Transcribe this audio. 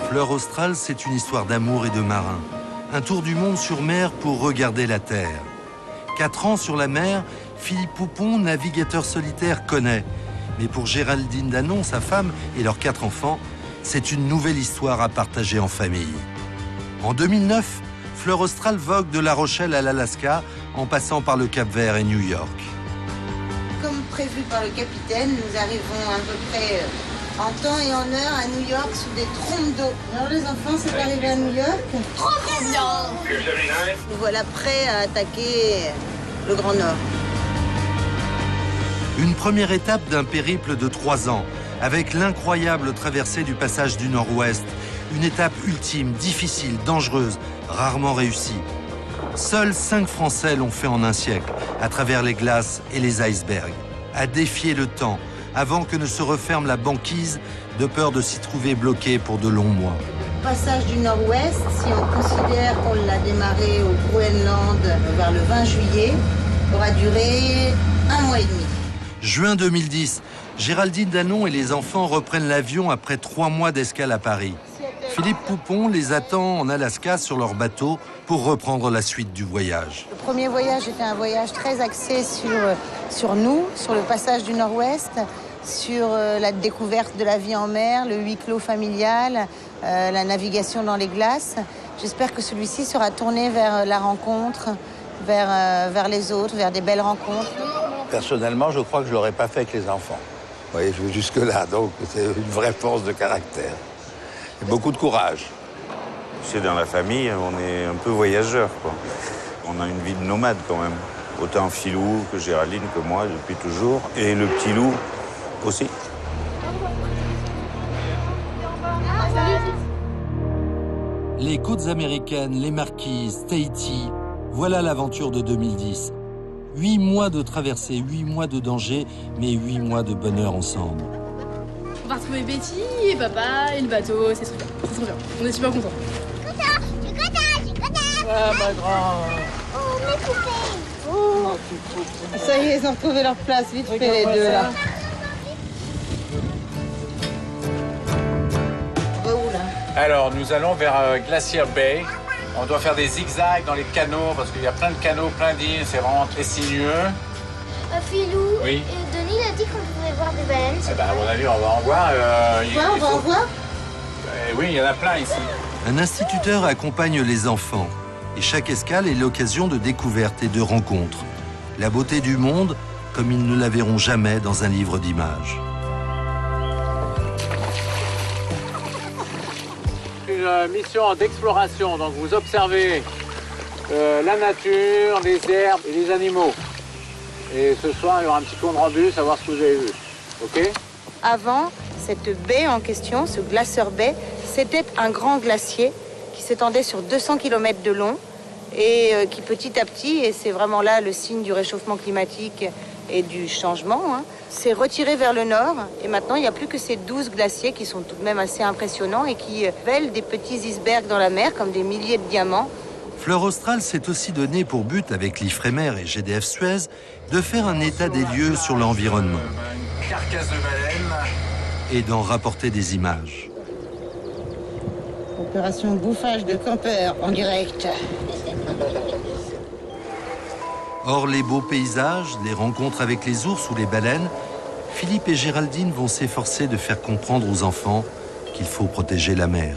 Fleur Australe, c'est une histoire d'amour et de marin. Un tour du monde sur mer pour regarder la terre. 4 ans sur la mer, Philippe Poupon, navigateur solitaire, connaît. Mais pour Géraldine Danon, sa femme et leurs 4 enfants, c'est une nouvelle histoire à partager en famille. En 2009, Fleur Australe vogue de La Rochelle à l'Alaska, en passant par le Cap-Vert et New York. Comme prévu par le capitaine, nous arrivons à peu près en temps et en heure à New York sous des trompes d'eau. Alors les enfants, c'est arrivé à New York. Trop bien! Nous voilà prêts à attaquer le Grand Nord. Une première étape d'un périple de 3 ans, avec l'incroyable traversée du passage du Nord-Ouest. Une étape ultime, difficile, dangereuse, rarement réussie. Seuls 5 Français l'ont fait en un siècle, à travers les glaces et les icebergs, à défier le temps, avant que ne se referme la banquise, de peur de s'y trouver bloqué pour de longs mois. Passage du Nord-Ouest, si on considère qu'on l'a démarré au Groenland vers le 20 juillet, aura duré 1 mois et demi. Juin 2010, Géraldine Danon et les enfants reprennent l'avion après 3 mois d'escale à Paris. Philippe Poupon les attend en Alaska sur leur bateau pour reprendre la suite du voyage. Le premier voyage était un voyage très axé sur nous, sur le passage du Nord-Ouest, sur la découverte de la vie en mer, le huis clos familial, la navigation dans les glaces. J'espère que celui-ci sera tourné vers la rencontre, vers les autres, vers des belles rencontres. Personnellement, je crois que je ne l'aurais pas fait avec les enfants. Vous voyez, je vais jusque-là, donc c'est une vraie force de caractère. Et beaucoup de courage. C'est dans la famille, on est un peu voyageurs, quoi. On a une vie de nomade quand même. Autant Philou que Géraldine que moi depuis toujours. Et le petit loup aussi. Les côtes américaines, les Marquises, Tahiti, voilà l'aventure de 2010. 8 mois de traversée, 8 mois de danger, mais 8 mois de bonheur ensemble. On va retrouver Betty et papa et le bateau, c'est trop bien. C'est trop bien. On est super contents. Ah, ma grande. Oh, mes poupées. Oh, ça y est, ils ont retrouvé leur place. Vite fait, les deux, là. Où, là? Alors, nous allons vers Glacier Bay. On doit faire des zigzags dans les canaux parce qu'il y a plein de canaux, plein d'îles. C'est vraiment très sinueux. Philou, oui. Et Denis il a dit qu'on pouvait voir des baleines. Eh ben, à mon avis, on va en voir. On va en voir? Oui, il y en a plein ici. Un instituteur accompagne les enfants. Et chaque escale est l'occasion de découvertes et de rencontres. La beauté du monde, comme ils ne la verront jamais dans un livre d'images. Une mission d'exploration, donc vous observez la nature, les herbes et les animaux. Et ce soir, il y aura un petit compte rendu, savoir ce que vous avez vu. OK? Avant, cette baie en question, ce Glacier Bay, c'était un grand glacier qui s'étendait sur 200 km de long et qui petit à petit, et c'est vraiment là le signe du réchauffement climatique et du changement, s'est retiré vers le nord. Et maintenant, il n'y a plus que ces 12 glaciers qui sont tout de même assez impressionnants et qui vèlent des petits icebergs dans la mer comme des milliers de diamants. Fleur Australe s'est aussi donné pour but, avec l'Ifremer et GDF Suez, de faire un état des lieux sur l'environnement. Une carcasse de baleine. Et d'en rapporter des images. Opération bouffage de campeurs en direct. Or, les beaux paysages, les rencontres avec les ours ou les baleines, Philippe et Géraldine vont s'efforcer de faire comprendre aux enfants qu'il faut protéger la mer.